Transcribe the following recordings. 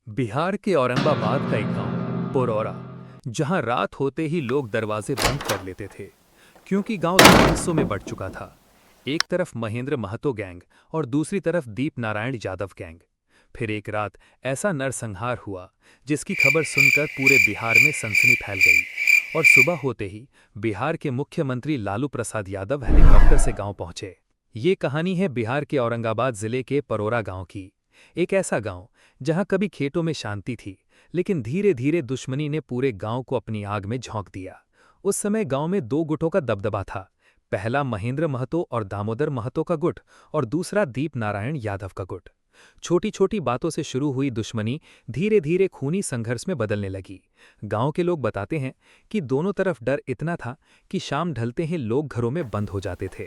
बिहार के औरंगाबाद का एक गांव पुरौरा, जहां रात होते ही लोग दरवाजे बंद कर लेते थे, क्योंकि गांव दो हिस्सों में बंट चुका था। एक तरफ महेंद्र महतो गैंग और दूसरी तरफ दीप नारायण यादव गैंग। फिर एक रात ऐसा नरसंहार हुआ जिसकी खबर सुनकर पूरे बिहार में सनसनी फैल गई। और सुबह होते ही बिहार के मुख्यमंत्री लालू प्रसाद यादव हेलीकॉप्टर से गांव पहुंचे। ये कहानी है बिहार के औरंगाबाद जिले के परोरा गांव की। एक ऐसा गांव जहां कभी खेतों में शांति थी, लेकिन धीरे धीरे दुश्मनी ने पूरे गांव को अपनी आग में झोंक दिया। उस समय गांव में दो गुटों का दबदबा था। पहला महेंद्र महतो और दामोदर महतो का गुट, और दूसरा दीप नारायण यादव का गुट। छोटी छोटी बातों से शुरू हुई दुश्मनी धीरे धीरे खूनी संघर्ष में बदलने लगी। गांव के लोग बताते हैं कि दोनों तरफ डर इतना था कि शाम ढलते ही लोग घरों में बंद हो जाते थे।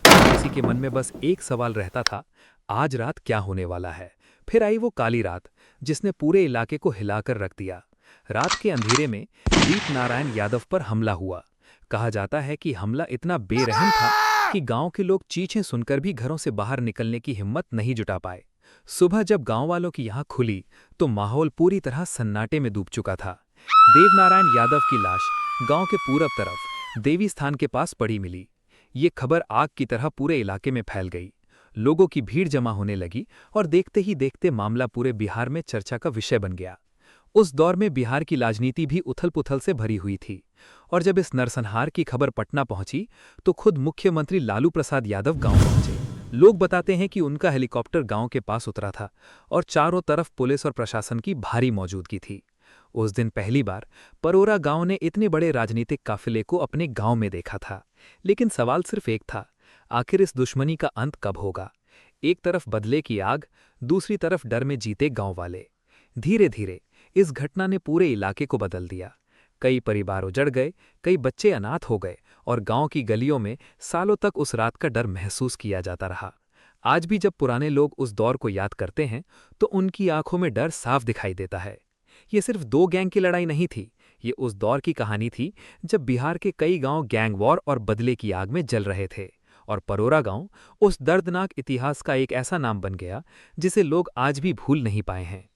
हर किसी के मन में बस एक सवाल रहता था, आज रात क्या होने वाला है। फिर आई वो काली रात, जिसने पूरे इलाके को हिलाकर रख दिया। रात के अंधेरे में दीप नारायण यादव पर हमला हुआ। कहा जाता है कि हमला इतना बेरहम था कि गांव के लोग चीखें सुनकर भी घरों से बाहर निकलने की हिम्मत नहीं जुटा पाए। सुबह जब गांव वालों की आंख खुली तो माहौल पूरी तरह सन्नाटे में डूब चुका था। देवनारायण यादव की लाश गांव के पूरब तरफ देवी स्थान के पास पड़ी मिली। ये खबर आग की तरह पूरे इलाके में फैल गई। लोगों की भीड़ जमा होने लगी और देखते ही देखते मामला पूरे बिहार में चर्चा का विषय बन गया। उस दौर में बिहार की राजनीति भी उथल-पुथल से भरी हुई थी। और जब इस नरसंहार की खबर पटना पहुंची तो खुद मुख्यमंत्री लालू प्रसाद यादव गांव पहुंचे। लोग बताते हैं कि उनका हेलीकॉप्टर गांव के पास उतरा था और चारों तरफ पुलिस और प्रशासन की भारी मौजूदगी थी। उस दिन पहली बार परोरा गांव ने इतने बड़े राजनीतिक काफिले को अपने गांव में देखा था। लेकिन सवाल सिर्फ एक था, आखिर इस दुश्मनी का अंत कब होगा। एक तरफ बदले की आग, दूसरी तरफ डर में जीते गांव वाले। धीरे धीरे इस घटना ने पूरे इलाके को बदल दिया। कई परिवार उजड़ गए, कई बच्चे अनाथ हो गए और गांव की गलियों में सालों तक उस रात का डर महसूस किया जाता रहा। आज भी जब पुराने लोग उस दौर को याद करते हैं तो उनकी आंखों में डर साफ दिखाई देता है। ये सिर्फ दो गैंग की लड़ाई नहीं थी, ये उस दौर की कहानी थी जब बिहार के कई गांव गैंग वॉर और बदले की आग में जल रहे थे। और परोरा गांव उस दर्दनाक इतिहास का एक ऐसा नाम बन गया जिसे लोग आज भी भूल नहीं पाए हैं।